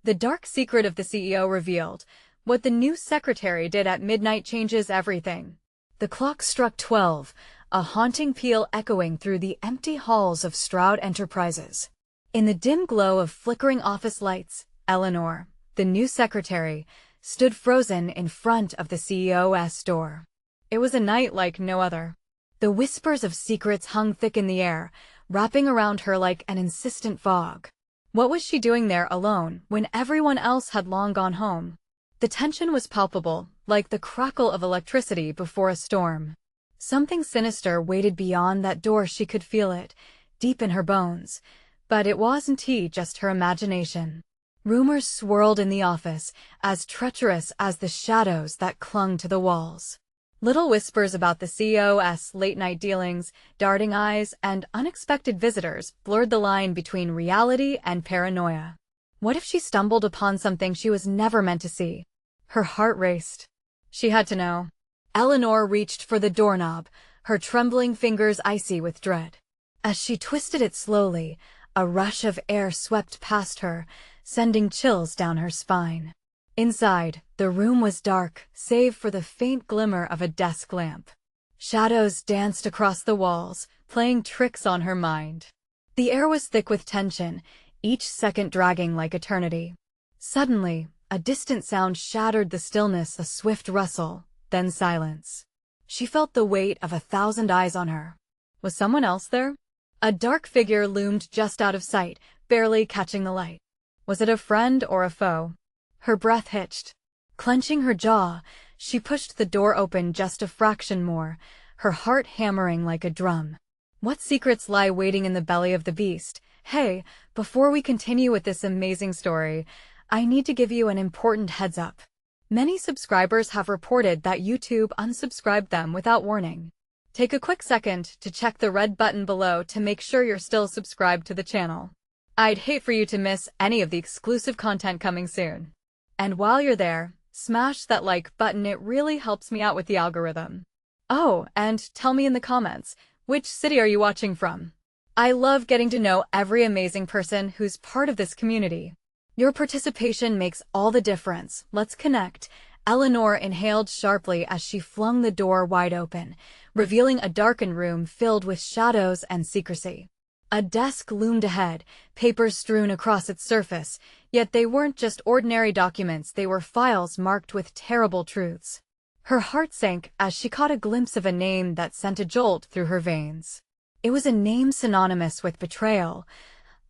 The dark secret of the CEO revealed. What the new secretary did at midnight changes everything. The clock struck 12, a haunting peal echoing through the empty halls of Stroud Enterprises. In the dim glow of flickering office lights, Eleanor, the new secretary, stood frozen in front of the CEO's door. It was a night like no other. The whispers of secrets hung thick in the air, wrapping around her like an insistent fog. What was she doing there alone when everyone else had long gone home? The tension was palpable, like the crackle of electricity before a storm. Something sinister waited beyond that door. She could feel it, deep in her bones. But it wasn't just her imagination. Rumors swirled in the office, as treacherous as the shadows that clung to the walls. Little whispers about the CEO's late-night dealings, darting eyes, and unexpected visitors blurred the line between reality and paranoia. What if she stumbled upon something she was never meant to see? Her heart raced. She had to know. Eleanor reached for the doorknob, her trembling fingers icy with dread. As she twisted it slowly, a rush of air swept past her, sending chills down her spine. Inside, the room was dark, save for the faint glimmer of a desk lamp. Shadows danced across the walls, playing tricks on her mind. The air was thick with tension, each second dragging like eternity. Suddenly, a distant sound shattered the stillness, a swift rustle, then silence. She felt the weight of 1,000 eyes on her. Was someone else there? A dark figure loomed just out of sight, barely catching the light. Was it a friend or a foe? Her breath hitched. Clenching her jaw, she pushed the door open just a fraction more, her heart hammering like a drum. What secrets lie waiting in the belly of the beast? Hey, before we continue with this amazing story, I need to give you an important heads up. Many subscribers have reported that YouTube unsubscribed them without warning. Take a quick second to check the red button below to make sure you're still subscribed to the channel. I'd hate for you to miss any of the exclusive content coming soon. And while you're there, smash that like button, it really helps me out with the algorithm. Oh, and tell me in the comments, which city are you watching from? I love getting to know every amazing person who's part of this community. Your participation makes all the difference. Let's connect. Eleanor inhaled sharply as she flung the door wide open, revealing a darkened room filled with shadows and secrecy. A desk loomed ahead, papers strewn across its surface, yet they weren't just ordinary documents, they were files marked with terrible truths. Her heart sank as she caught a glimpse of a name that sent a jolt through her veins. It was a name synonymous with betrayal,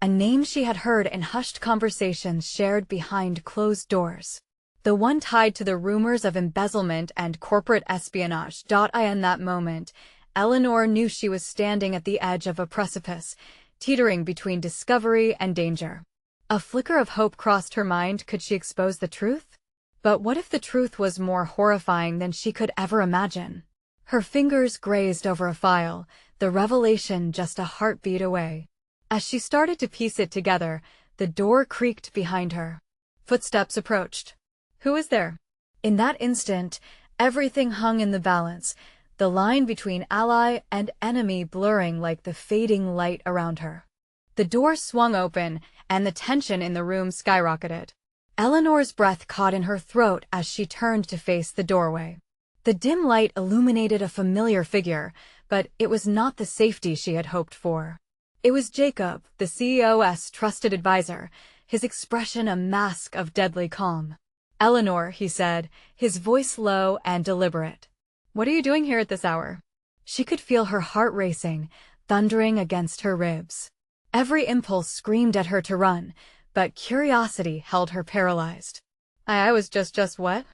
a name she had heard in hushed conversations shared behind closed doors. The one tied to the rumors of embezzlement and corporate espionage. In that moment, Eleanor knew she was standing at the edge of a precipice, teetering between discovery and danger. A flicker of hope crossed her mind. Could she expose the truth? But what if the truth was more horrifying than she could ever imagine? Her fingers grazed over a file, the revelation just a heartbeat away. As she started to piece it together, the door creaked behind her. Footsteps approached. Who is there? In that instant, everything hung in the balance, the line between ally and enemy blurring like the fading light around her. The door swung open, and the tension in the room skyrocketed. Eleanor's breath caught in her throat as she turned to face the doorway. The dim light illuminated a familiar figure, but it was not the safety she had hoped for. It was Jacob, the CEO's trusted advisor, his expression a mask of deadly calm. "Eleanor," he said, his voice low and deliberate. "What are you doing here at this hour?" She could feel her heart racing, thundering against her ribs. Every impulse screamed at her to run, but curiosity held her paralyzed. I was just what?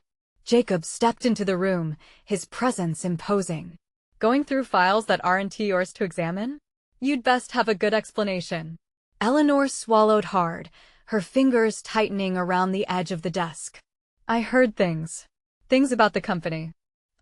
Jacob stepped into the room, his presence imposing. "Going through files that aren't yours to examine? You'd best have a good explanation." Eleanor swallowed hard, her fingers tightening around the edge of the desk. "I heard things about the company.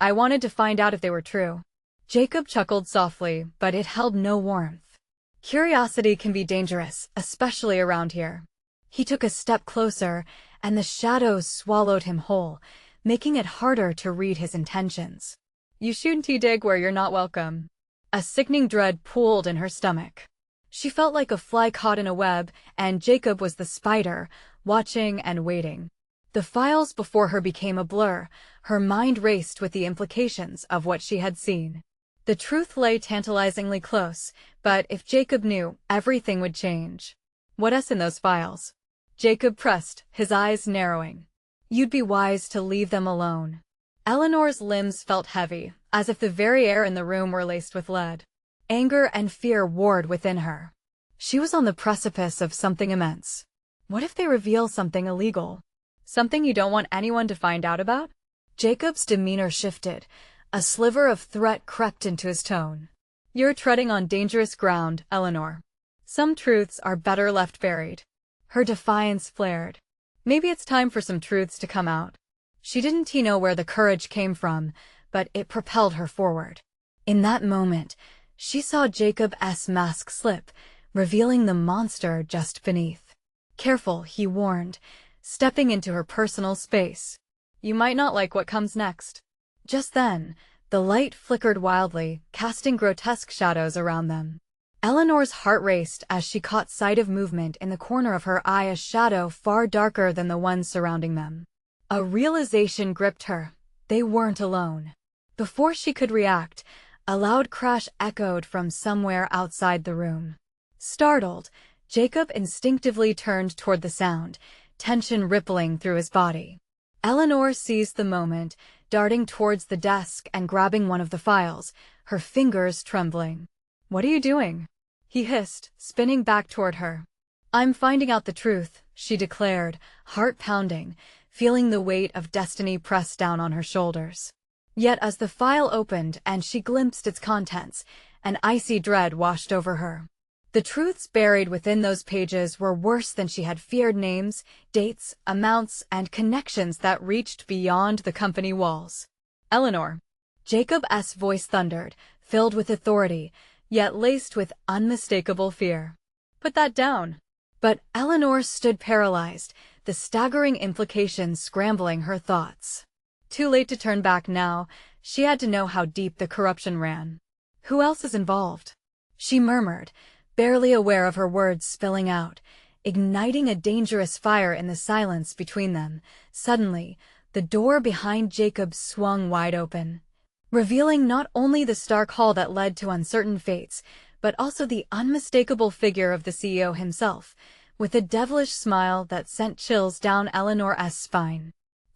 I wanted to find out if they were true." Jacob chuckled softly, but it held no warmth. Curiosity can be dangerous, especially around here. He took a step closer, and the shadows swallowed him whole, making it harder to read his intentions. "You shouldn't dig where you're not welcome." A sickening dread pooled in her stomach. She felt like a fly caught in a web, and Jacob was the spider, watching and waiting. The files before her became a blur, her mind raced with the implications of what she had seen. The truth lay tantalizingly close, but if Jacob knew, everything would change. What's in those files? Jacob pressed, his eyes narrowing. You'd be wise to leave them alone. Eleanor's limbs felt heavy, as if the very air in the room were laced with lead. Anger and fear warred within her. She was on the precipice of something immense. What if they reveal something illegal? Something you don't want anyone to find out about? Jacob's demeanor shifted. A sliver of threat crept into his tone. You're treading on dangerous ground, Eleanor. Some truths are better left buried. Her defiance flared. Maybe it's time for some truths to come out. She didn't know where the courage came from, but it propelled her forward. In that moment, she saw Jacob's mask slip, revealing the monster just beneath. Careful, he warned, stepping into her personal space. You might not like what comes next. Just then, the light flickered wildly, casting grotesque shadows around them. Eleanor's heart raced as she caught sight of movement in the corner of her eye, a shadow far darker than the ones surrounding them. A realization gripped her. They weren't alone. Before she could react, a loud crash echoed from somewhere outside the room. Startled, Jacob instinctively turned toward the sound, tension rippling through his body. Eleanor seized the moment, darting towards the desk and grabbing one of the files, her fingers trembling. What are you doing? He hissed, spinning back toward her. I'm finding out the truth, she declared, heart pounding, feeling the weight of destiny press down on her shoulders. Yet as the file opened and she glimpsed its contents, an icy dread washed over her. The truths buried within those pages were worse than she had feared: names, dates, amounts, and connections that reached beyond the company walls. Eleanor. Jacob's voice thundered, filled with authority, yet laced with unmistakable fear. Put that down. But Eleanor stood paralyzed, the staggering implications scrambling her thoughts. Too late to turn back now, she had to know how deep the corruption ran. Who else is involved? She murmured, barely aware of her words spilling out, igniting a dangerous fire in the silence between them. Suddenly, the door behind Jacob swung wide open, revealing not only the stark hall that led to uncertain fates, but also the unmistakable figure of the CEO himself, with a devilish smile that sent chills down Eleanor's spine.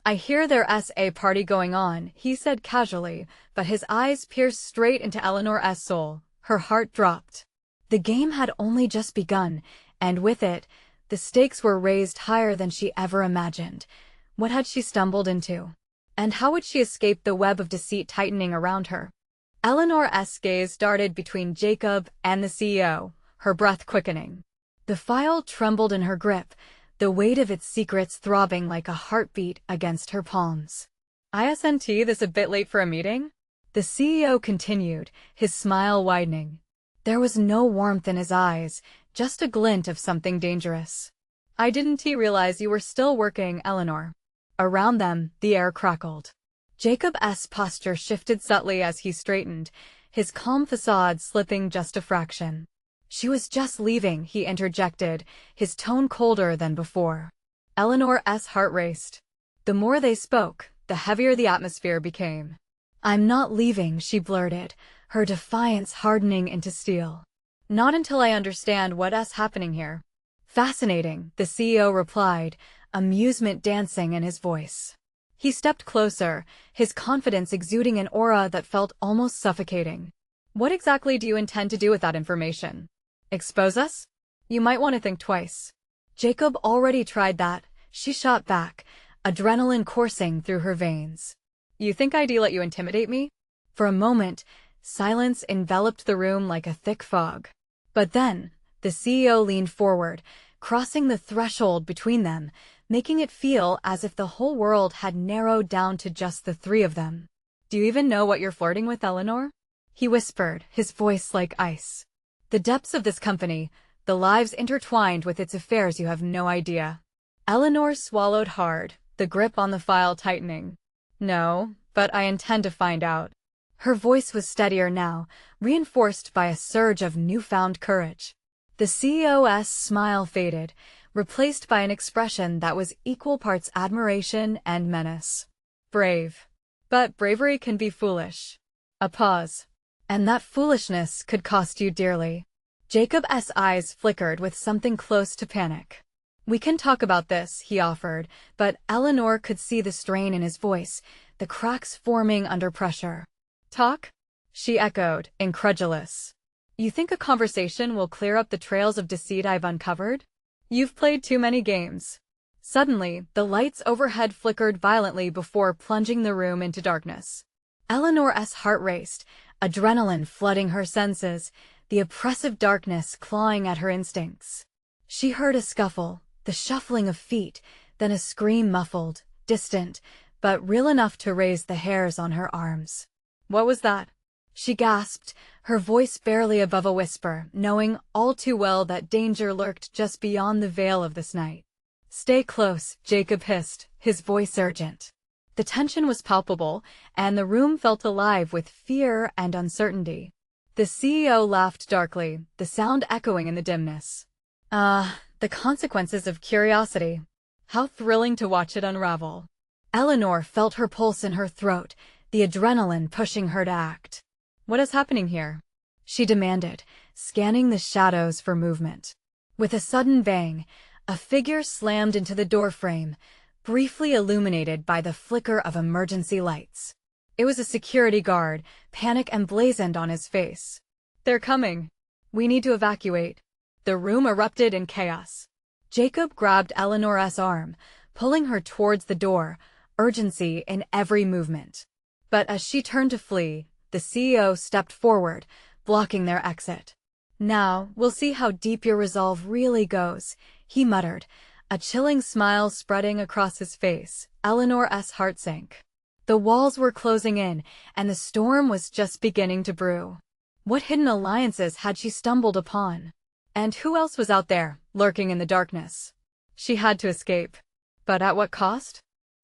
I hear there's a party going on, he said casually, but his eyes pierced straight into Eleanor's soul. Her heart dropped. The game had only just begun, and with it, the stakes were raised higher than she ever imagined. What had she stumbled into? And how would she escape the web of deceit tightening around her? Eleanor's gaze darted between Jacob and the CEO, her breath quickening. The file trembled in her grip, the weight of its secrets throbbing like a heartbeat against her palms. Isn't this a bit late for a meeting? The CEO continued, his smile widening. There was no warmth in his eyes, just a glint of something dangerous. I didn't realize you were still working, Eleanor. Around them, the air crackled. Jacob's posture shifted subtly as he straightened, his calm facade slipping just a fraction. She was just leaving, he interjected, his tone colder than before. Eleanor's heart raced. The more they spoke, the heavier the atmosphere became. I'm not leaving, she blurted, her defiance hardening into steel. Not until I understand what's happening here. Fascinating, the CEO replied, amusement dancing in his voice. He stepped closer, his confidence exuding an aura that felt almost suffocating. What exactly do you intend to do with that information? Expose us? You might want to think twice. Jacob already tried that, she shot back, adrenaline coursing through her veins. You think I'd let you intimidate me? For a moment, silence enveloped the room like a thick fog. But then, the CEO leaned forward, crossing the threshold between them, making it feel as if the whole world had narrowed down to just the three of them. Do you even know what you're flirting with, Eleanor? He whispered, his voice like ice. The depths of this company, the lives intertwined with its affairs, you have no idea. Eleanor swallowed hard, the grip on the file tightening. No, but I intend to find out. Her voice was steadier now, reinforced by a surge of newfound courage. The CEO's smile faded, replaced by an expression that was equal parts admiration and menace. Brave. But bravery can be foolish. A pause. And that foolishness could cost you dearly. Jacob's eyes flickered with something close to panic. "We can talk about this," he offered, but Eleanor could see the strain in his voice, the cracks forming under pressure. "Talk?" she echoed, incredulous. "You think a conversation will clear up the trails of deceit I've uncovered? You've played too many games." Suddenly, the lights overhead flickered violently before plunging the room into darkness. Eleanor's heart raced, adrenaline flooding her senses, the oppressive darkness clawing at her instincts. She heard a scuffle, the shuffling of feet, then a scream muffled, distant, but real enough to raise the hairs on her arms. "What was that?" she gasped, her voice barely above a whisper, knowing all too well that danger lurked just beyond the veil of this night. "Stay close," Jacob hissed, his voice urgent. The tension was palpable, and the room felt alive with fear and uncertainty. The CEO laughed darkly, the sound echoing in the dimness. The consequences of curiosity. How thrilling to watch it unravel." Eleanor felt her pulse in her throat, the adrenaline pushing her to act. "What is happening here?" she demanded, scanning the shadows for movement. With a sudden bang, a figure slammed into the doorframe, briefly illuminated by the flicker of emergency lights. It was a security guard, panic emblazoned on his face. "They're coming. We need to evacuate." The room erupted in chaos. Jacob grabbed Eleanor's arm, pulling her towards the door, urgency in every movement. But as she turned to flee, the CEO stepped forward, blocking their exit. "Now, we'll see how deep your resolve really goes," he muttered, a chilling smile spreading across his face. Eleanor's heart sank. The walls were closing in, and the storm was just beginning to brew. What hidden alliances had she stumbled upon? And who else was out there, lurking in the darkness? She had to escape. But at what cost?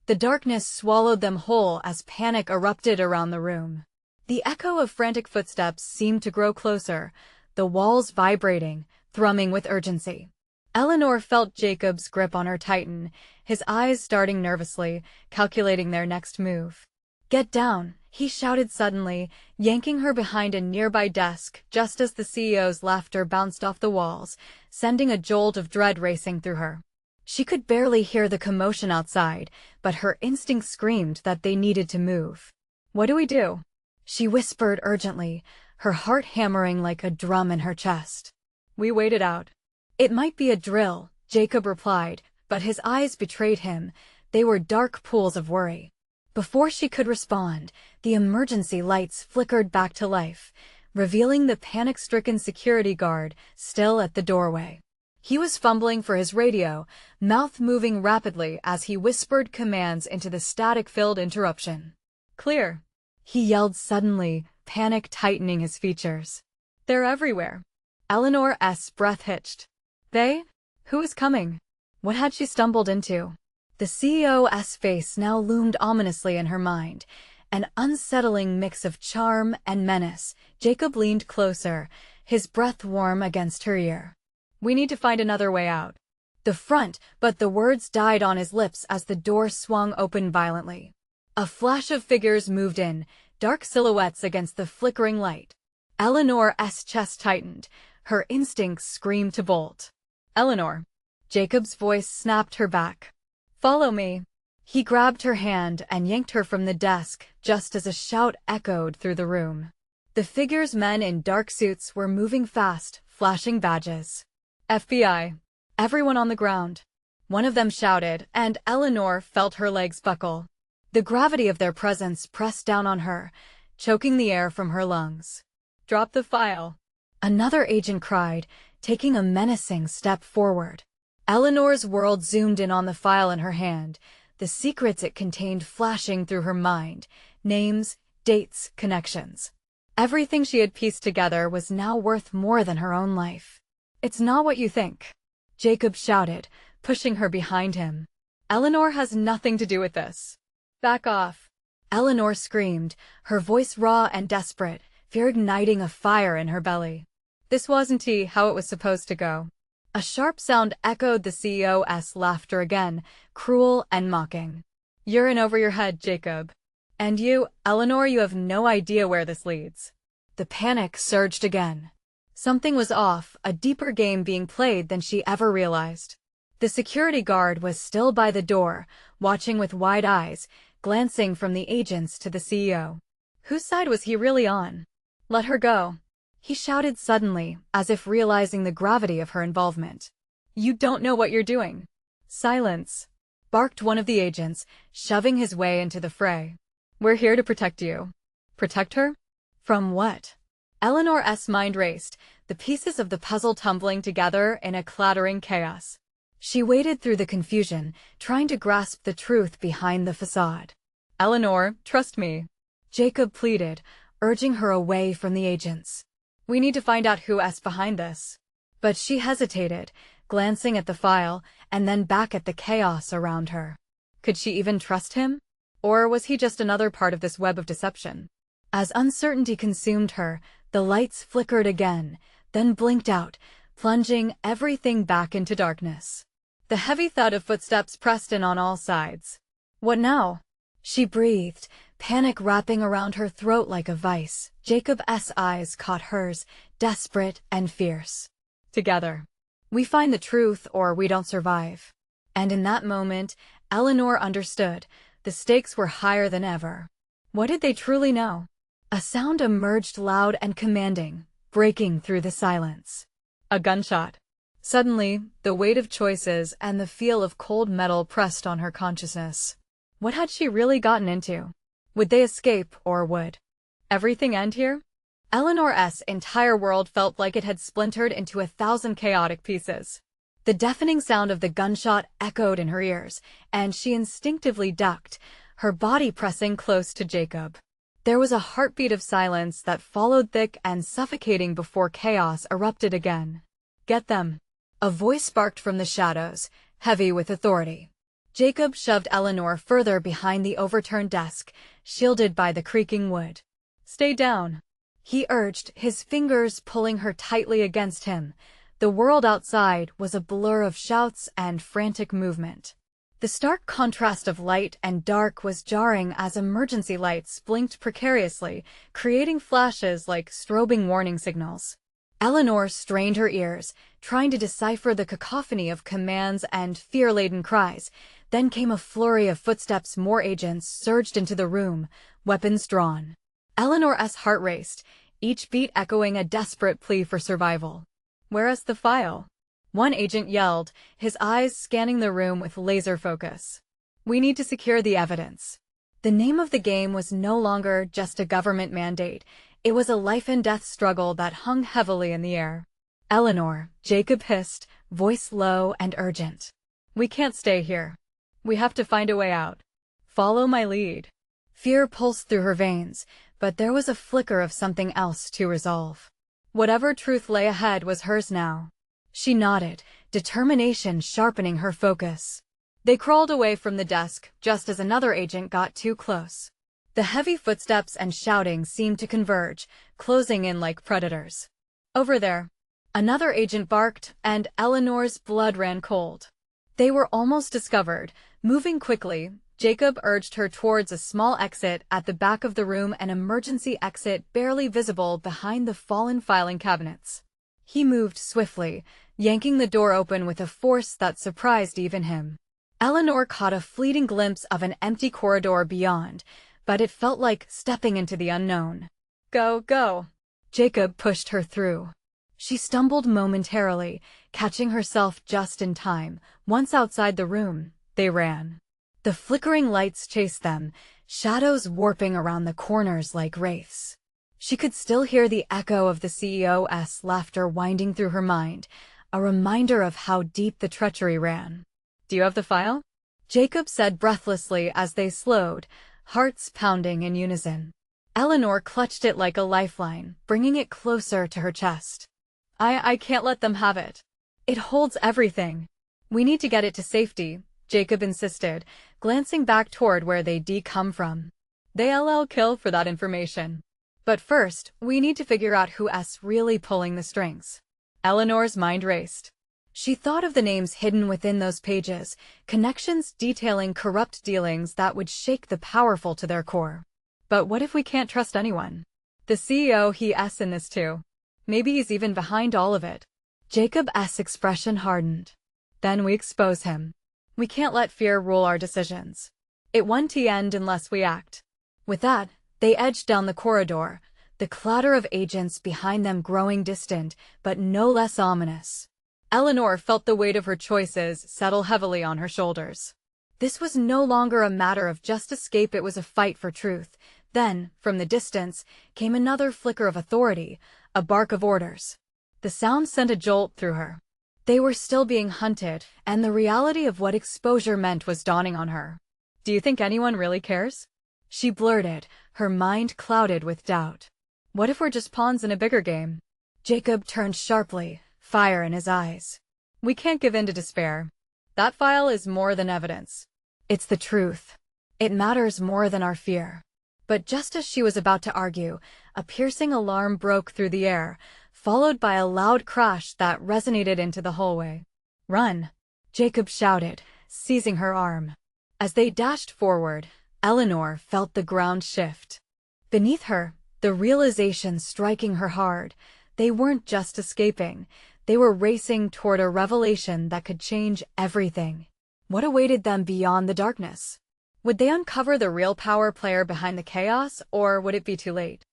The darkness swallowed them whole as panic erupted around the room. The echo of frantic footsteps seemed to grow closer, the walls vibrating, thrumming with urgency. Eleanor felt Jacob's grip on her tighten, his eyes darting nervously, calculating their next move. "Get down," he shouted suddenly, yanking her behind a nearby desk just as the CEO's laughter bounced off the walls, sending a jolt of dread racing through her. She could barely hear the commotion outside, but her instinct screamed that they needed to move. "What do we do?" she whispered urgently, her heart hammering like a drum in her chest. "We wait it out." "It might be a drill," Jacob replied, but his eyes betrayed him. They were dark pools of worry. Before she could respond, the emergency lights flickered back to life, revealing the panic-stricken security guard still at the doorway. He was fumbling for his radio, mouth moving rapidly as he whispered commands into the static-filled interruption. "Clear," he yelled suddenly, panic tightening his features. "They're everywhere." Eleanor's breath hitched. "They? Who is coming?" What had she stumbled into? The CEO's face now loomed ominously in her mind, an unsettling mix of charm and menace. Jacob leaned closer, his breath warm against her ear. "We need to find another way out." The front, but the words died on his lips as the door swung open violently. A flash of figures moved in, dark silhouettes against the flickering light. Eleanor's chest tightened, her instincts screamed to bolt. "Eleanor." Jacob's voice snapped her back. "Follow me." He grabbed her hand and yanked her from the desk just as a shout echoed through the room. The figures, men in dark suits, were moving fast, flashing badges. "FBI. Everyone on the ground." One of them shouted, and Eleanor felt her legs buckle. The gravity of their presence pressed down on her, choking the air from her lungs. "Drop the file," another agent cried, taking a menacing step forward. Eleanor's world zoomed in on the file in her hand, the secrets it contained flashing through her mind, names, dates, connections. Everything she had pieced together was now worth more than her own life. "It's not what you think," Jacob shouted, pushing her behind him. "Eleanor has nothing to do with this." "Back off," Eleanor screamed, her voice raw and desperate, fear igniting a fire in her belly. This wasn't how it was supposed to go. A sharp sound echoed the CEO's laughter again, cruel and mocking. "You're in over your head, Jacob. And you, Eleanor, you have no idea where this leads." The panic surged again. Something was off, a deeper game being played than she ever realized. The security guard was still by the door, watching with wide eyes, glancing from the agents to the CEO. Whose side was he really on? "Let her go," he shouted suddenly, as if realizing the gravity of her involvement. "You don't know what you're doing." "Silence," barked one of the agents, shoving his way into the fray. "We're here to protect you." Protect her? From what? Eleanor's mind raced, the pieces of the puzzle tumbling together in a clattering chaos. She waded through the confusion, trying to grasp the truth behind the facade. "Eleanor, trust me," Jacob pleaded, urging her away from the agents. "We need to find out who's behind this." But she hesitated, glancing at the file, and then back at the chaos around her. Could she even trust him? Or was he just another part of this web of deception? As uncertainty consumed her, the lights flickered again, then blinked out, plunging everything back into darkness. The heavy thud of footsteps pressed in on all sides. "What now?" She breathed, panic wrapping around her throat like a vice. Jacob's eyes caught hers, desperate and fierce. "Together. We find the truth or we don't survive." And in that moment, Eleanor understood. The stakes were higher than ever. What did they truly know? A sound emerged loud and commanding, breaking through the silence. A gunshot. Suddenly, the weight of choices and the feel of cold metal pressed on her consciousness. What had she really gotten into? Would they escape, or would everything end here? Eleanor's entire world felt like it had splintered into 1,000 chaotic pieces. The deafening sound of the gunshot echoed in her ears, and she instinctively ducked, her body pressing close to Jacob. There was a heartbeat of silence that followed thick and suffocating before chaos erupted again. "Get them," a voice barked from the shadows, heavy with authority. Jacob shoved Eleanor further behind the overturned desk, shielded by the creaking wood. "Stay down," he urged, his fingers pulling her tightly against him. The world outside was a blur of shouts and frantic movement. The stark contrast of light and dark was jarring as emergency lights blinked precariously, creating flashes like strobing warning signals. Eleanor strained her ears, trying to decipher the cacophony of commands and fear-laden cries. Then came a flurry of footsteps. More agents surged into the room, weapons drawn. Eleanor's heart raced, each beat echoing a desperate plea for survival. "Where's the file?" one agent yelled, his eyes scanning the room with laser focus. "We need to secure the evidence." The name of the game was no longer just a government mandate. It was a life-and-death struggle that hung heavily in the air. "Eleanor," Jacob hissed, voice low and urgent. "We can't stay here. We have to find a way out. Follow my lead." Fear pulsed through her veins, but there was a flicker of something else to resolve. Whatever truth lay ahead was hers now. She nodded, determination sharpening her focus. They crawled away from the desk just as another agent got too close. The heavy footsteps and shouting seemed to converge, closing in like predators. "Over there," another agent barked, and Eleanor's blood ran cold. They were almost discovered. Moving quickly, Jacob urged her towards a small exit at the back of the room, an emergency exit barely visible behind the fallen filing cabinets. He moved swiftly, yanking the door open with a force that surprised even him. Eleanor caught a fleeting glimpse of an empty corridor beyond, but it felt like stepping into the unknown. "Go, go!" Jacob pushed her through. She stumbled momentarily, catching herself just in time. Once outside the room, they ran. The flickering lights chased them, shadows warping around the corners like wraiths. She could still hear the echo of the CEO's laughter winding through her mind, a reminder of how deep the treachery ran. "Do you have the file?" Jacob said breathlessly as they slowed, hearts pounding in unison. Eleanor clutched it like a lifeline, bringing it closer to her chest. I can't let them have it. It holds everything. We need to get it to safety," Jacob insisted, glancing back toward where they'd come from. "They'll kill for that information. But first, we need to figure out who's really pulling the strings." Eleanor's mind raced. She thought of the names hidden within those pages, connections detailing corrupt dealings that would shake the powerful to their core. But what if we can't trust anyone? The CEO, he's in this too. Maybe he's even behind all of it. Jacob's expression hardened. Then we expose him. We can't let fear rule our decisions. It won't end unless we act. With that, they edged down the corridor, the clatter of agents behind them growing distant, but no less ominous. Eleanor felt the weight of her choices settle heavily on her shoulders. This was no longer a matter of just escape, it was a fight for truth. Then, from the distance, came another flicker of authority, a bark of orders. The sound sent a jolt through her. They were still being hunted, and the reality of what exposure meant was dawning on her. "Do you think anyone really cares?" she blurted, her mind clouded with doubt. "What if we're just pawns in a bigger game?" Jacob turned sharply, fire in his eyes. "We can't give in to despair. That file is more than evidence. It's the truth. It matters more than our fear." But just as she was about to argue, a piercing alarm broke through the air, followed by a loud crash that resonated into the hallway. "Run!" Jacob shouted, seizing her arm. As they dashed forward, Eleanor felt the ground shift. Beneath her, the realization striking her hard, they weren't just escaping, they were racing toward a revelation that could change everything. What awaited them beyond the darkness? Would they uncover the real power player behind the chaos, or would it be too late?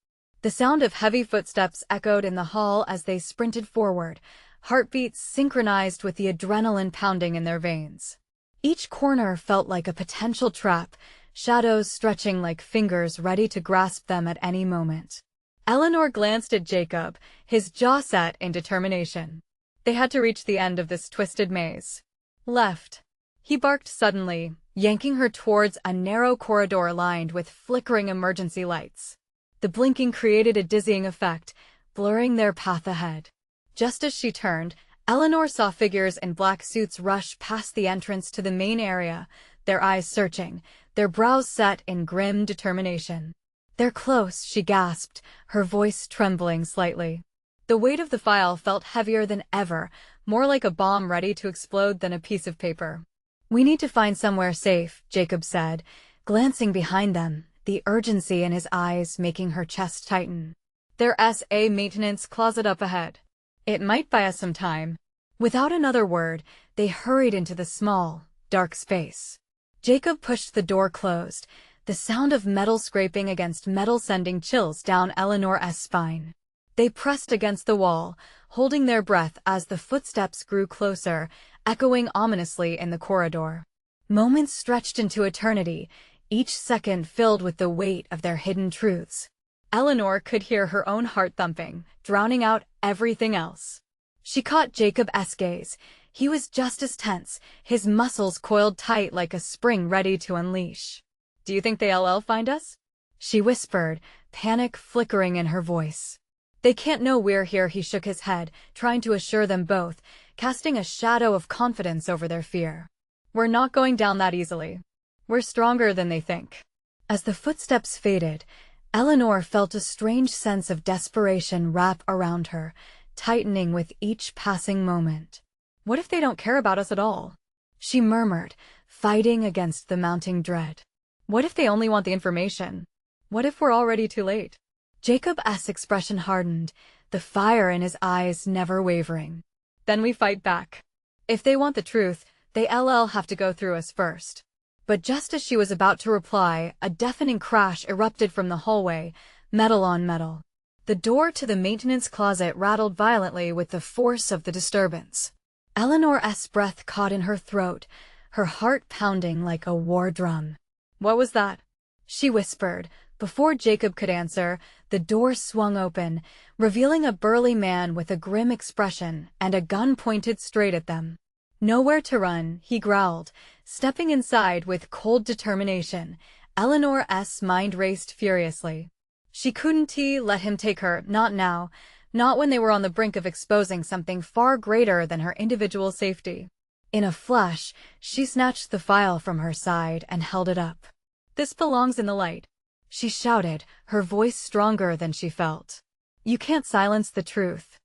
The sound of heavy footsteps echoed in the hall as they sprinted forward, heartbeats synchronized with the adrenaline pounding in their veins. Each corner felt like a potential trap, shadows stretching like fingers ready to grasp them at any moment. Eleanor glanced at Jacob, his jaw set in determination. They had to reach the end of this twisted maze. "Left," he barked suddenly, yanking her towards a narrow corridor lined with flickering emergency lights. The blinking created a dizzying effect, blurring their path ahead. Just as she turned, Eleanor saw figures in black suits rush past the entrance to the main area, their eyes searching, their brows set in grim determination. "They're close," she gasped, her voice trembling slightly. The weight of the file felt heavier than ever, more like a bomb ready to explode than a piece of paper. "We need to find somewhere safe," Jacob said, glancing behind them, the urgency in his eyes making her chest tighten. "There's a maintenance closet up ahead. It might buy us some time." Without another word, they hurried into the small, dark space. Jacob pushed the door closed, the sound of metal scraping against metal sending chills down Eleanor's spine. They pressed against the wall, holding their breath as the footsteps grew closer, echoing ominously in the corridor. Moments stretched into eternity, each second filled with the weight of their hidden truths. Eleanor could hear her own heart thumping, drowning out everything else. She caught Jacob's gaze. He was just as tense, his muscles coiled tight like a spring ready to unleash. "Do you think they'll find us?" she whispered, panic flickering in her voice. "They can't know we're here," he shook his head, trying to assure them both, casting a shadow of confidence over their fear. "We're not going down that easily. We're stronger than they think." As the footsteps faded, Eleanor felt a strange sense of desperation wrap around her, tightening with each passing moment. "What if they don't care about us at all?" she murmured, fighting against the mounting dread. "What if they only want the information? What if we're already too late?" Jacob's expression hardened, the fire in his eyes never wavering. "Then we fight back. If they want the truth, they'll have to go through us first." But just as she was about to reply, a deafening crash erupted from the hallway, metal on metal. The door to the maintenance closet rattled violently with the force of the disturbance. Eleanor's breath caught in her throat, her heart pounding like a war drum. "What was that?" she whispered. Before Jacob could answer, the door swung open, revealing a burly man with a grim expression and a gun pointed straight at them. "Nowhere to run," he growled, stepping inside with cold determination. Eleanor's mind raced furiously. She couldn't let him take her, not now, not when they were on the brink of exposing something far greater than her individual safety. In a flash, she snatched the file from her side and held it up. "This belongs in the light," she shouted, her voice stronger than she felt. "You can't silence the truth."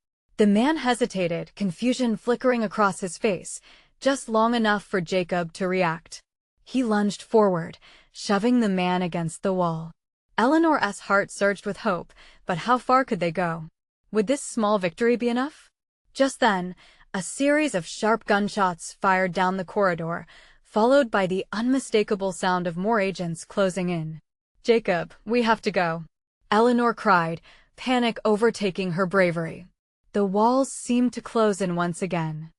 The man hesitated, confusion flickering across his face, just long enough for Jacob to react. He lunged forward, shoving the man against the wall. Eleanor's heart surged with hope, but how far could they go? Would this small victory be enough? Just then, a series of sharp gunshots fired down the corridor, followed by the unmistakable sound of more agents closing in. "Jacob, we have to go," Eleanor cried, panic overtaking her bravery. The walls seemed to close in once again.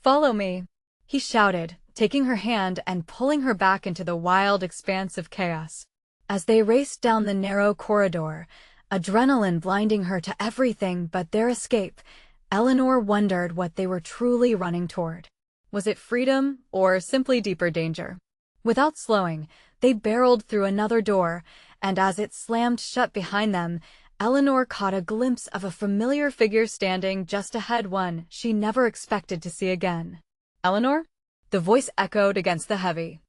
"Follow me," he shouted, taking her hand and pulling her back into the wild expanse of chaos. As they raced down the narrow corridor, adrenaline blinding her to everything but their escape, Eleanor wondered what they were truly running toward. Was it freedom or simply deeper danger? Without slowing, they barreled through another door, and as it slammed shut behind them, Eleanor caught a glimpse of a familiar figure standing just ahead, one she never expected to see again. "Eleanor?" The voice echoed against the heavy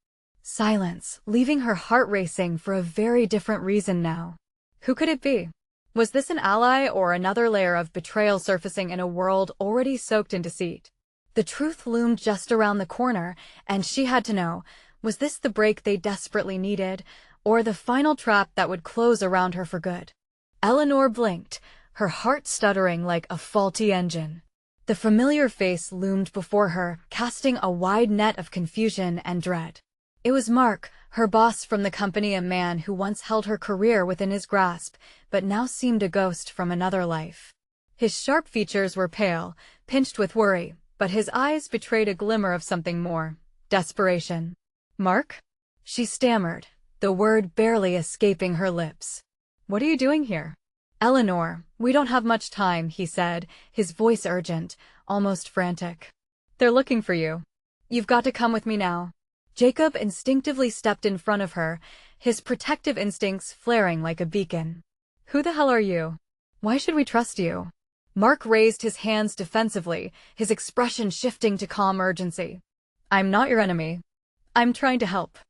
silence, leaving her heart racing for a very different reason now. Who could it be? Was this an ally or another layer of betrayal surfacing in a world already soaked in deceit? The truth loomed just around the corner, and she had to know, was this the break they desperately needed, or the final trap that would close around her for good? Eleanor blinked, her heart stuttering like a faulty engine. The familiar face loomed before her, casting a wide net of confusion and dread. It was Mark, her boss from the company, a man who once held her career within his grasp, but now seemed a ghost from another life. His sharp features were pale, pinched with worry, but his eyes betrayed a glimmer of something more: desperation. "Mark?" she stammered, the word barely escaping her lips. "What are you doing here?" "Eleanor, we don't have much time," he said, his voice urgent, almost frantic. "They're looking for you. You've got to come with me now." Jacob instinctively stepped in front of her, his protective instincts flaring like a beacon. "Who the hell are you? Why should we trust you?" Mark raised his hands defensively, his expression shifting to calm urgency. "I'm not your enemy. I'm trying to help.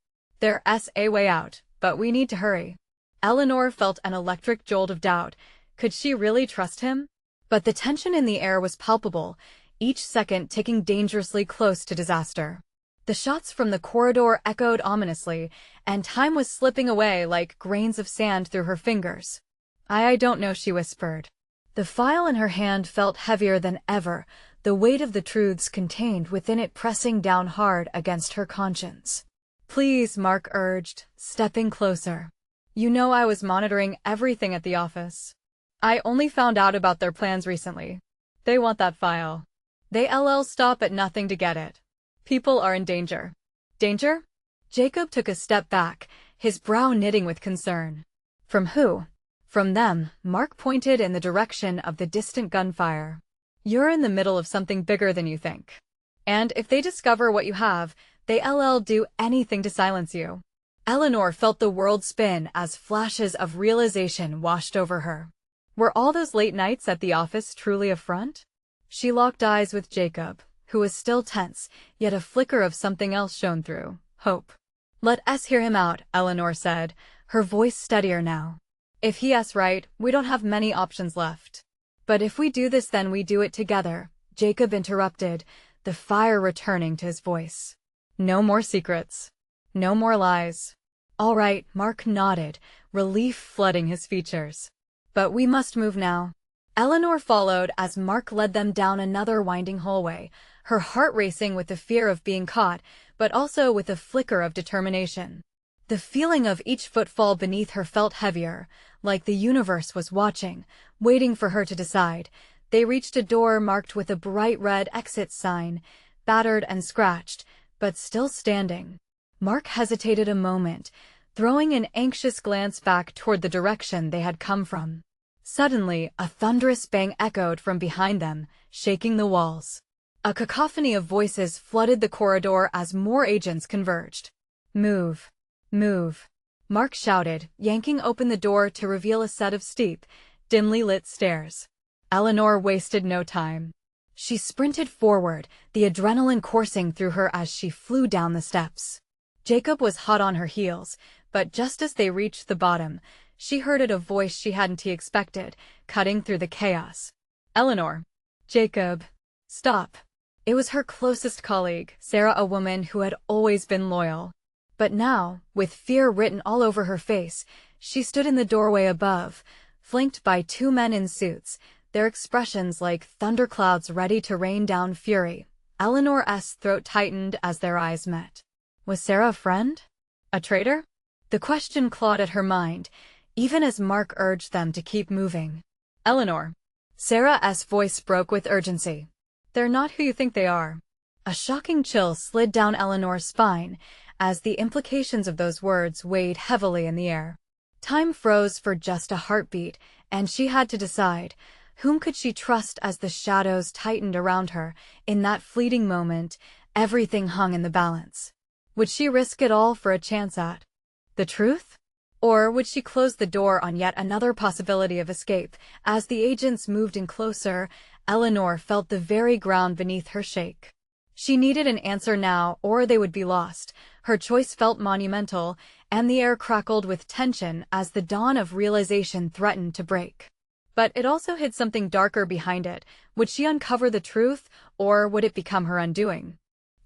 There's a way out, but we need to hurry." Eleanor felt an electric jolt of doubt. Could she really trust him? But the tension in the air was palpable, each second ticking dangerously close to disaster. The shots from the corridor echoed ominously, and time was slipping away like grains of sand through her fingers. I don't know," she whispered. The file in her hand felt heavier than ever, the weight of the truths contained within it pressing down hard against her conscience. "Please," Mark urged, stepping closer. "You know I was monitoring everything at the office. I only found out about their plans recently. They want that file. They'll stop at nothing to get it. People are in danger." "Danger?" Jacob took a step back, his brow knitting with concern. "From who?" "From them," Mark pointed in the direction of the distant gunfire. "You're in the middle of something bigger than you think. And if they discover what you have, they'll do anything to silence you." Eleanor felt the world spin as flashes of realization washed over her. Were all those late nights at the office truly a front? She locked eyes with Jacob, who was still tense, yet a flicker of something else shone through: hope. "Let us hear him out," Eleanor said, her voice steadier now. "If he's right, we don't have many options left." "But if we do this, then we do it together," Jacob interrupted, the fire returning to his voice. "No more secrets. No more lies." "All right," Mark nodded, relief flooding his features. "But we must move now." Eleanor followed as Mark led them down another winding hallway, her heart racing with the fear of being caught, but also with a flicker of determination. The feeling of each footfall beneath her felt heavier, like the universe was watching, waiting for her to decide. They reached a door marked with a bright red exit sign, battered and scratched, but still standing. Mark hesitated a moment, throwing an anxious glance back toward the direction they had come from. Suddenly, a thunderous bang echoed from behind them, shaking the walls. A cacophony of voices flooded the corridor as more agents converged. "Move! Move!" Mark shouted, yanking open the door to reveal a set of steep, dimly lit stairs. Eleanor wasted no time. She sprinted forward, the adrenaline coursing through her as she flew down the steps. Jacob was hot on her heels, but just as they reached the bottom, she heard a voice she hadn't expected, cutting through the chaos. "Eleanor!" Jacob. Stop. It was her closest colleague, Sarah, a woman who had always been loyal. But now, with fear written all over her face, she stood in the doorway above, flanked by two men in suits, their expressions like thunderclouds ready to rain down fury. Eleanor's throat tightened as their eyes met. Was Sarah a friend? A traitor? The question clawed at her mind, even as Mark urged them to keep moving. Eleanor. Sarah's voice broke with urgency. They're not who you think they are. A shocking chill slid down Eleanor's spine as the implications of those words weighed heavily in the air. Time froze for just a heartbeat, and she had to decide, whom could she trust as the shadows tightened around her? In that fleeting moment, everything hung in the balance. Would she risk it all for a chance at the truth? Or would she close the door on yet another possibility of escape? As the agents moved in closer, Eleanor felt the very ground beneath her shake. She needed an answer now, or they would be lost. Her choice felt monumental, and the air crackled with tension as the dawn of realization threatened to break. But it also hid something darker behind it. Would she uncover the truth, or would it become her undoing?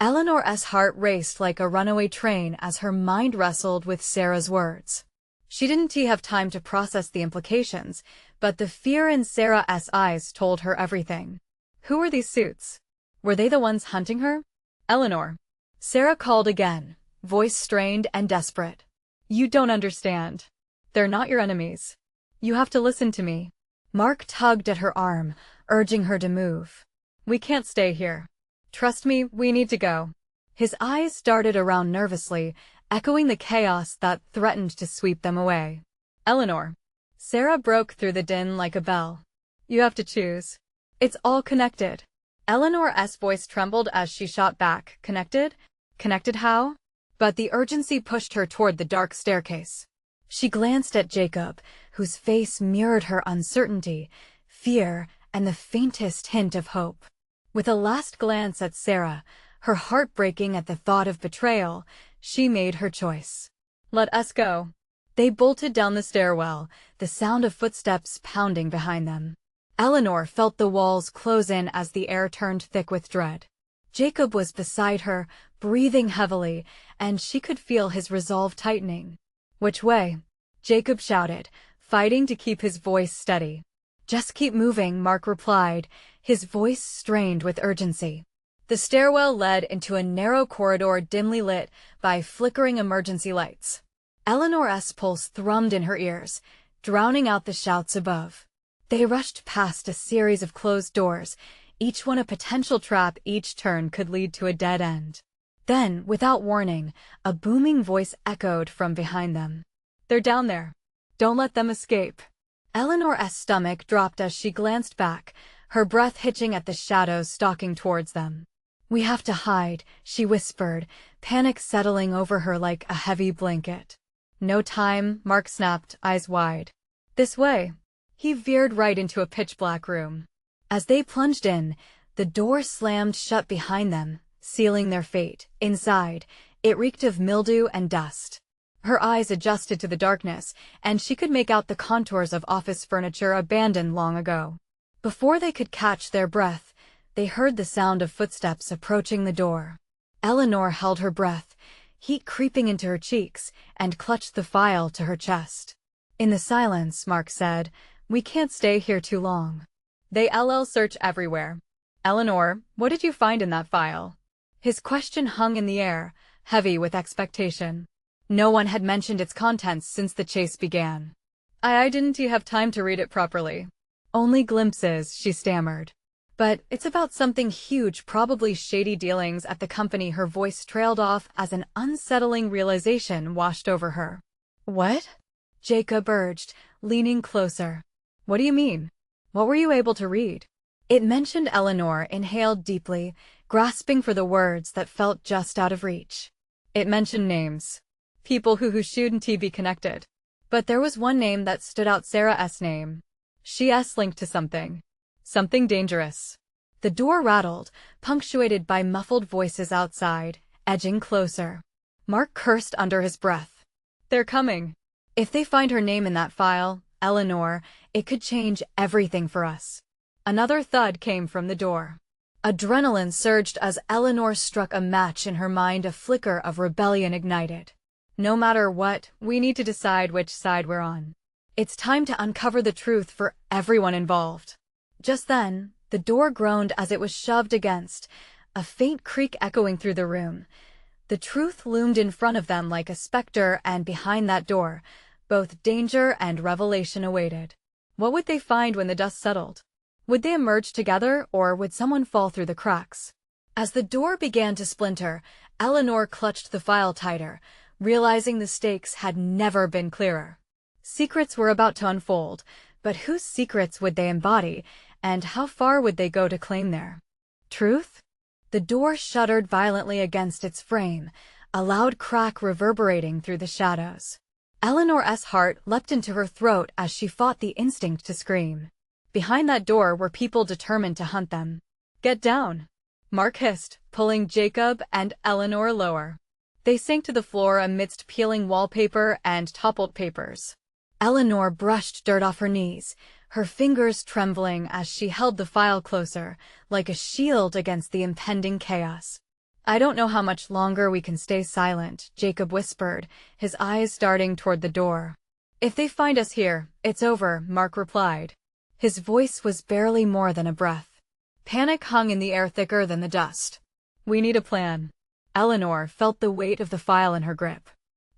Eleanor's heart raced like a runaway train as her mind wrestled with Sarah's words. She didn't have time to process the implications, but the fear in Sarah's eyes told her everything. Who were these suits? Were they the ones hunting her? Eleanor. Sarah called again, voice strained and desperate. You don't understand. They're not your enemies. You have to listen to me. Mark tugged at her arm, urging her to move. We can't stay here. Trust me, we need to go. His eyes darted around nervously, echoing the chaos that threatened to sweep them away. Eleanor. Sarah broke through the din like a bell. You have to choose. It's all connected. Eleanor's voice trembled as she shot back. Connected? Connected how? But the urgency pushed her toward the dark staircase. She glanced at Jacob, whose face mirrored her uncertainty, fear, and the faintest hint of hope. With a last glance at Sarah, her heart breaking at the thought of betrayal, she made her choice. Let us go. They bolted down the stairwell, the sound of footsteps pounding behind them. Eleanor felt the walls close in as the air turned thick with dread. Jacob was beside her, breathing heavily, and she could feel his resolve tightening. Which way? Jacob shouted, fighting to keep his voice steady. Just keep moving, Mark replied, his voice strained with urgency. The stairwell led into a narrow corridor dimly lit by flickering emergency lights. Eleanor's pulse thrummed in her ears, drowning out the shouts above. They rushed past a series of closed doors, each one a potential trap. Each turn could lead to a dead end. Then, without warning, a booming voice echoed from behind them. They're down there. Don't let them escape. Eleanor's stomach dropped as she glanced back, her breath hitching at the shadows stalking towards them. We have to hide, she whispered, panic settling over her like a heavy blanket. No time, Mark snapped, eyes wide. This way. He veered right into a pitch-black room. As they plunged in, the door slammed shut behind them, sealing their fate. Inside, it reeked of mildew and dust. Her eyes adjusted to the darkness, and she could make out the contours of office furniture abandoned long ago. Before they could catch their breath, they heard the sound of footsteps approaching the door. Eleanor held her breath, heat creeping into her cheeks, and clutched the file to her chest. In the silence, Mark said, we can't stay here too long. They search everywhere. Eleanor, what did you find in that file? His question hung in the air, heavy with expectation. No one had mentioned its contents since the chase began. I didn't have time to read it properly. Only glimpses, she stammered. But it's about something huge, probably shady dealings at the company. Her voice trailed off as an unsettling realization washed over her. What? Jacob urged, leaning closer. What do you mean? What were you able to read? It mentioned. Eleanor inhaled deeply, grasping for the words that felt just out of reach. It mentioned names. People who shouldn't be connected. But there was one name that stood out, Sarah's name. She's linked to something. Something dangerous. The door rattled, punctuated by muffled voices outside, edging closer. Mark cursed under his breath. They're coming. If they find her name in that file, Eleanor, it could change everything for us. Another thud came from the door. Adrenaline surged as Eleanor struck a match in her mind. A flicker of rebellion ignited. No matter what, we need to decide which side we're on. It's time to uncover the truth for everyone involved. Just then, the door groaned as it was shoved against, a faint creak echoing through the room. The truth loomed in front of them like a specter, and behind that door, both danger and revelation awaited. What would they find when the dust settled? Would they emerge together, or would someone fall through the cracks? As the door began to splinter, Eleanor clutched the file tighter, realizing the stakes had never been clearer. Secrets were about to unfold, but whose secrets would they embody, and how far would they go to claim their truth? The door shuddered violently against its frame, a loud crack reverberating through the shadows. Eleanor's heart leapt into her throat as she fought the instinct to scream. Behind that door were people determined to hunt them. "Get down," Mark hissed, pulling Jacob and Eleanor lower. They sank to the floor amidst peeling wallpaper and toppled papers. Eleanor brushed dirt off her knees, her fingers trembling as she held the file closer, like a shield against the impending chaos. "I don't know how much longer we can stay silent," Jacob whispered, his eyes darting toward the door. "If they find us here, it's over," Mark replied. His voice was barely more than a breath. Panic hung in the air thicker than the dust. "We need a plan." Eleanor felt the weight of the file in her grip.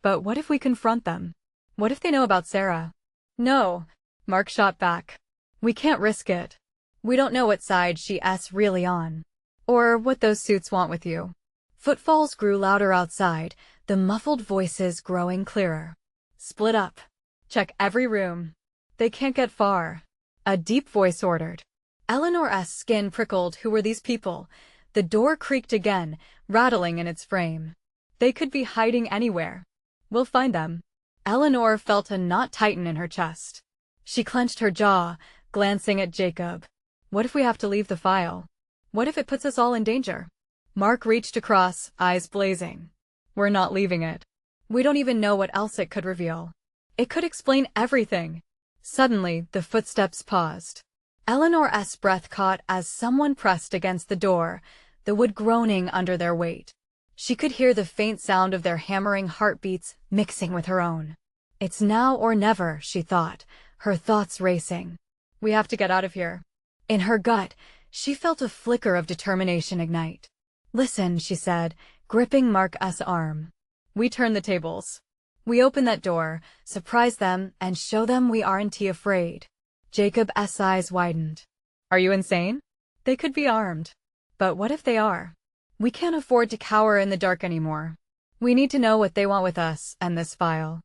"But what if we confront them? What if they know about Sarah?" "No," Mark shot back. "We can't risk it. We don't know what side she's really on. Or what those suits want with you." Footfalls grew louder outside, the muffled voices growing clearer. "Split up. Check every room. They can't get far," a deep voice ordered. Eleanor's skin prickled. Who were these people? The door creaked again, rattling in its frame. They could be hiding anywhere. "We'll find them." Eleanor felt a knot tighten in her chest. She clenched her jaw, glancing at Jacob. "What if we have to leave the file? What if it puts us all in danger?" Mark reached across, eyes blazing. "We're not leaving it. We don't even know what else it could reveal. It could explain everything." Suddenly, the footsteps paused. Eleanor's breath caught as someone pressed against the door, the wood groaning under their weight. She could hear the faint sound of their hammering heartbeats mixing with her own. "It's now or never," she thought, her thoughts racing. "We have to get out of here." In her gut, she felt a flicker of determination ignite. "Listen," she said, gripping Mark's arm. "We turn the tables. We open that door, surprise them, and show them we aren't afraid." Jacob's eyes widened. "Are you insane? They could be armed. But what if they are? We can't afford to cower in the dark anymore. We need to know what they want with us and this file."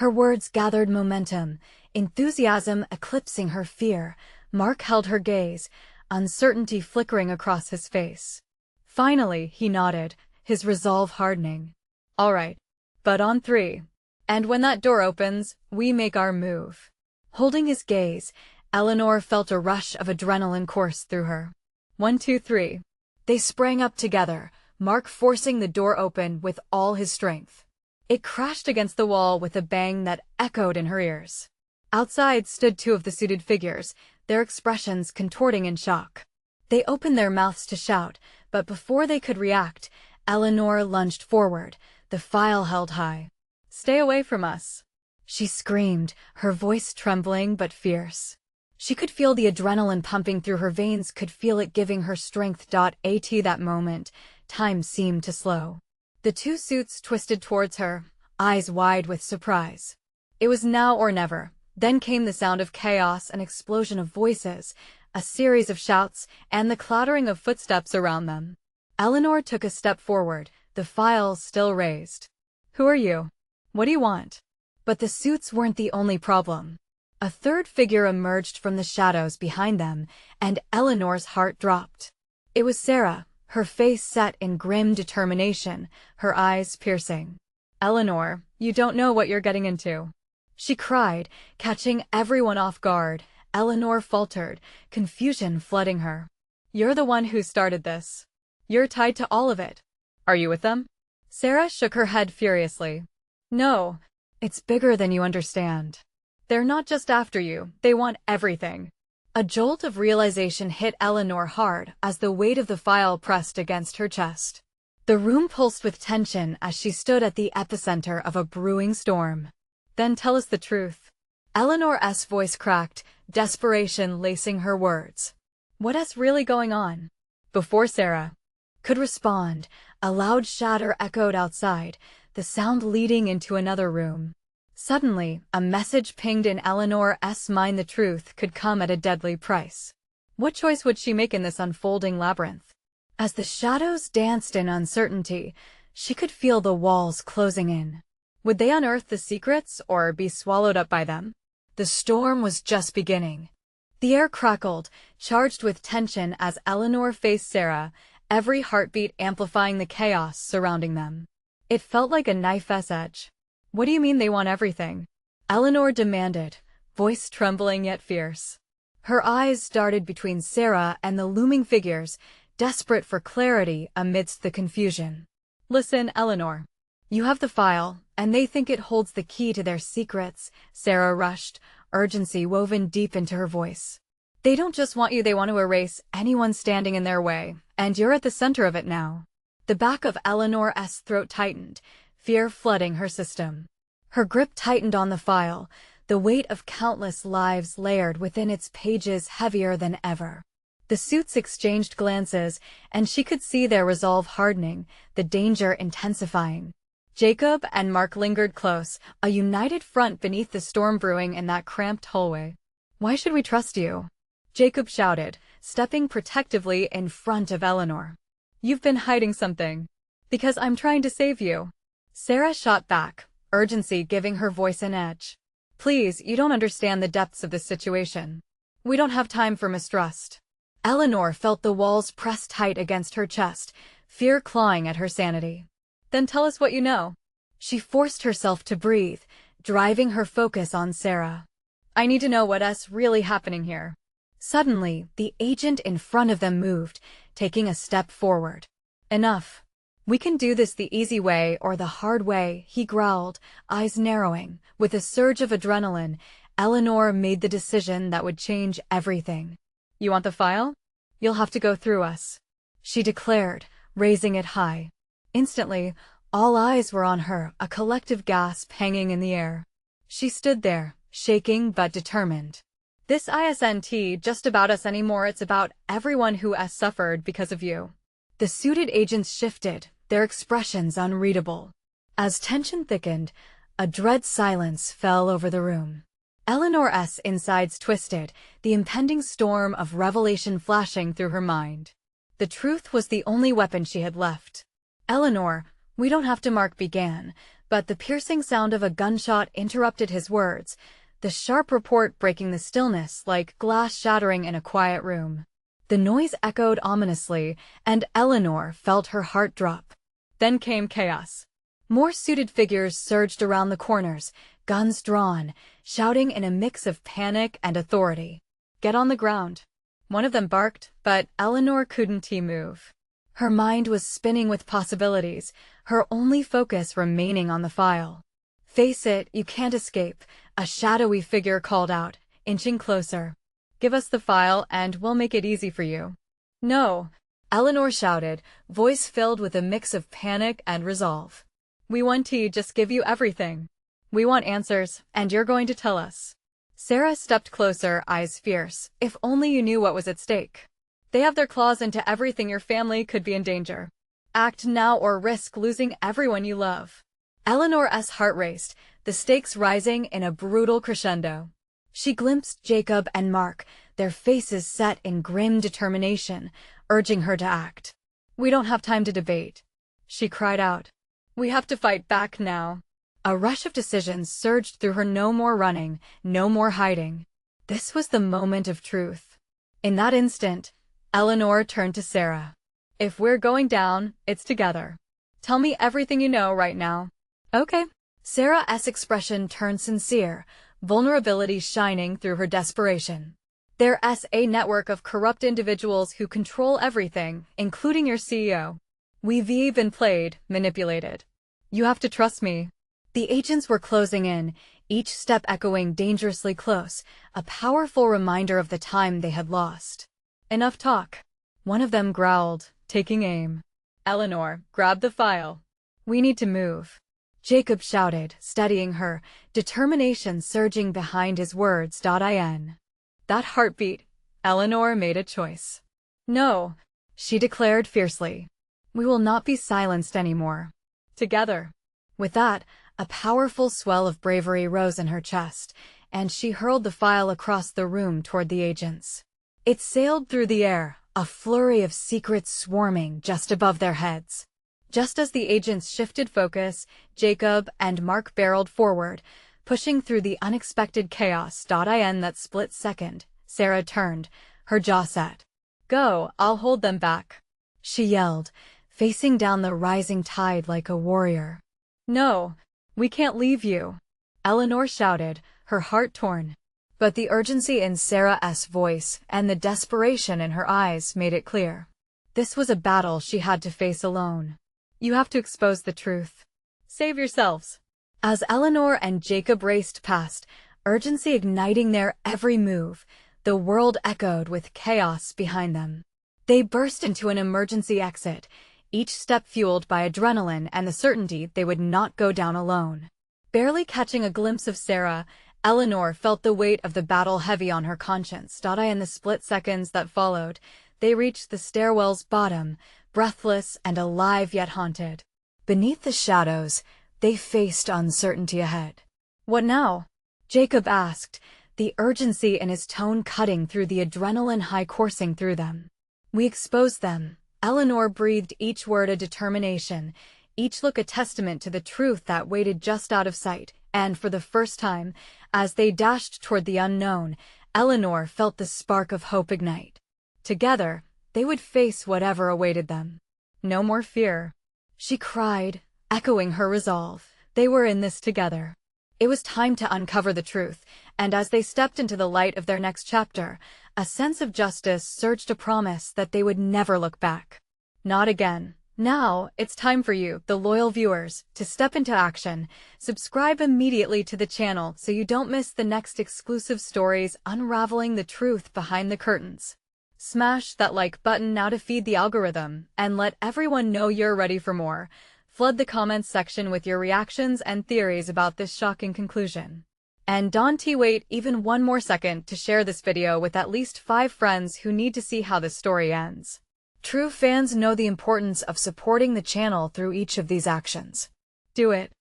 Her words gathered momentum, enthusiasm eclipsing her fear. Mark held her gaze, uncertainty flickering across his face. Finally, he nodded, his resolve hardening. "All right. But on three. And when that door opens, we make our move." Holding his gaze, Eleanor felt a rush of adrenaline course through her. 1, 2, 3. They sprang up together, Mark forcing the door open with all his strength. It crashed against the wall with a bang that echoed in her ears. Outside stood two of the suited figures, their expressions contorting in shock. They opened their mouths to shout, but before they could react, Eleanor lunged forward, the file held high. "Stay away from us," she screamed, her voice trembling but fierce. She could feel the adrenaline pumping through her veins, could feel it giving her strength. At that moment, time seemed to slow. The two suits twisted towards her, eyes wide with surprise. It was now or never. Then came the sound of chaos, an explosion of voices, a series of shouts, and the clattering of footsteps around them. Eleanor took a step forward, the file still raised. "Who are you? What do you want?" But the suits weren't the only problem. A third figure emerged from the shadows behind them, and Eleanor's heart dropped. It was Sarah, her face set in grim determination, her eyes piercing. "Eleanor, you don't know what you're getting into," she cried, catching everyone off guard. Eleanor faltered, confusion flooding her. "You're the one who started this. You're tied to all of it. Are you with them?" Sarah shook her head furiously. "No, it's bigger than you understand. They're not just after you, they want everything. A jolt of realization hit Eleanor hard as the weight of the file pressed against her chest. The room pulsed with tension as she stood at the epicenter of a brewing storm. "Then tell us the truth." Eleanor's voice cracked, desperation lacing her words. "What's really going on?" Before Sarah could respond, a loud shatter echoed outside, the sound leading into another room. Suddenly, a message pinged in Eleanor's mind: the truth could come at a deadly price. What choice would she make in this unfolding labyrinth? As the shadows danced in uncertainty, she could feel the walls closing in. Would they unearth the secrets or be swallowed up by them? The storm was just beginning. The air crackled, charged with tension as Eleanor faced Sarah, every heartbeat amplifying the chaos surrounding them. It felt like a knife's edge. "What do you mean they want everything?" Eleanor demanded, voice trembling yet fierce. Her eyes darted between Sarah and the looming figures, desperate for clarity amidst the confusion. "Listen, Eleanor. You have the file, and they think it holds the key to their secrets," Sarah rushed, urgency woven deep into her voice. "They don't just want you, they want to erase anyone standing in their way, and you're at the center of it now." The back of Eleanor's throat tightened, fear flooding her system. Her grip tightened on the file, the weight of countless lives layered within its pages heavier than ever. The suits exchanged glances, and she could see their resolve hardening, the danger intensifying. Jacob and Mark lingered close, a united front beneath the storm brewing in that cramped hallway. "Why should we trust you?" Jacob shouted, stepping protectively in front of Eleanor. "You've been hiding something." "Because I'm trying to save you." Sarah shot back, urgency giving her voice an edge. "Please, you don't understand the depths of this situation. We don't have time for mistrust." Eleanor felt the walls press tight against her chest, fear clawing at her sanity. "Then tell us what you know." She forced herself to breathe, driving her focus on Sarah. "I need to know what's really happening here." Suddenly, the agent in front of them moved, taking a step forward. "Enough. We can do this the easy way or the hard way," he growled, eyes narrowing. With a surge of adrenaline, Eleanor made the decision that would change everything. "You want the file? You'll have to go through us," she declared, raising it high. Instantly, all eyes were on her, a collective gasp hanging in the air. She stood there, shaking but determined. "This isn't just about us anymore, it's about everyone who has suffered because of you." The suited agents shifted, their expressions unreadable. As tension thickened, a dread silence fell over the room. Eleanor's insides twisted, the impending storm of revelation flashing through her mind. The truth was the only weapon she had left. "Eleanor, we don't have to," Mark began, but the piercing sound of a gunshot interrupted his words, the sharp report breaking the stillness like glass shattering in a quiet room. The noise echoed ominously, and Eleanor felt her heart drop. Then came chaos. More suited figures surged around the corners, guns drawn, shouting in a mix of panic and authority. "Get on the ground." One of them barked, but Eleanor couldn't move. Her mind was spinning with possibilities, her only focus remaining on the file. "Face it, you can't escape," a shadowy figure called out, inching closer. "Give us the file and we'll make it easy for you." "No," Eleanor shouted, voice filled with a mix of panic and resolve. "We want to just give you everything. We want answers, and you're going to tell us." Sarah stepped closer, eyes fierce. "If only you knew what was at stake. They have their claws into everything, your family could be in danger. Act now or risk losing everyone you love." Eleanor's heart raced, the stakes rising in a brutal crescendo. She glimpsed Jacob and Mark, their faces set in grim determination, urging her to act. "We don't have time to debate," she cried out. "We have to fight back now." A rush of decisions surged through her. No more running, no more hiding. This was the moment of truth. In that instant, Eleanor turned to Sarah. "If we're going down, it's together. Tell me everything you know right now." "Okay." Sarah's expression turned sincere, vulnerability shining through her desperation. "There's a network of corrupt individuals who control everything, including your CEO. We've been played, manipulated. You have to trust me." The agents were closing in, each step echoing dangerously close, a powerful reminder of the time they had lost. Enough talk. One of them growled, taking aim. Eleanor, grab the file. We need to move. Jacob shouted, steadying her, determination surging behind his words. In that heartbeat, Eleanor made a choice. No, she declared fiercely. We will not be silenced anymore. Together. With that, a powerful swell of bravery rose in her chest, and she hurled the file across the room toward the agents. It sailed through the air, a flurry of secrets swarming just above their heads. Just as the agents shifted focus, Jacob and Mark barreled forward, pushing through the unexpected chaos. In that split second, Sarah turned, her jaw set. Go, I'll hold them back, she yelled, facing down the rising tide like a warrior. No, we can't leave you, Eleanor shouted, her heart torn. But the urgency in Sarah's voice and the desperation in her eyes made it clear. This was a battle she had to face alone. You have to expose the truth. Save yourselves. As Eleanor and Jacob raced past, urgency igniting their every move, the world echoed with chaos behind them. They burst into an emergency exit, each step fueled by adrenaline and the certainty they would not go down alone. Barely catching a glimpse of Sarah, Eleanor felt the weight of the battle heavy on her conscience. In the split seconds that followed, they reached the stairwell's bottom, breathless and alive yet haunted. Beneath the shadows, they faced uncertainty ahead. What now? Jacob asked, the urgency in his tone cutting through the adrenaline high coursing through them. We exposed them. Eleanor breathed, each word a determination, each look a testament to the truth that waited just out of sight, and for the first time, as they dashed toward the unknown, Eleanor felt the spark of hope ignite. Together, they would face whatever awaited them. No more fear, she cried, echoing her resolve. They were in this together. It was time to uncover the truth, and as they stepped into the light of their next chapter, a sense of justice surged, a promise that they would never look back. Not again. Now, it's time for you, the loyal viewers, to step into action. Subscribe immediately to the channel so you don't miss the next exclusive stories unraveling the truth behind the curtains. Smash that like button now to feed the algorithm, and let everyone know you're ready for more. Flood the comments section with your reactions and theories about this shocking conclusion. And don't wait even one more second to share this video with at least 5 friends who need to see how this story ends. True fans know the importance of supporting the channel through each of these actions. Do it.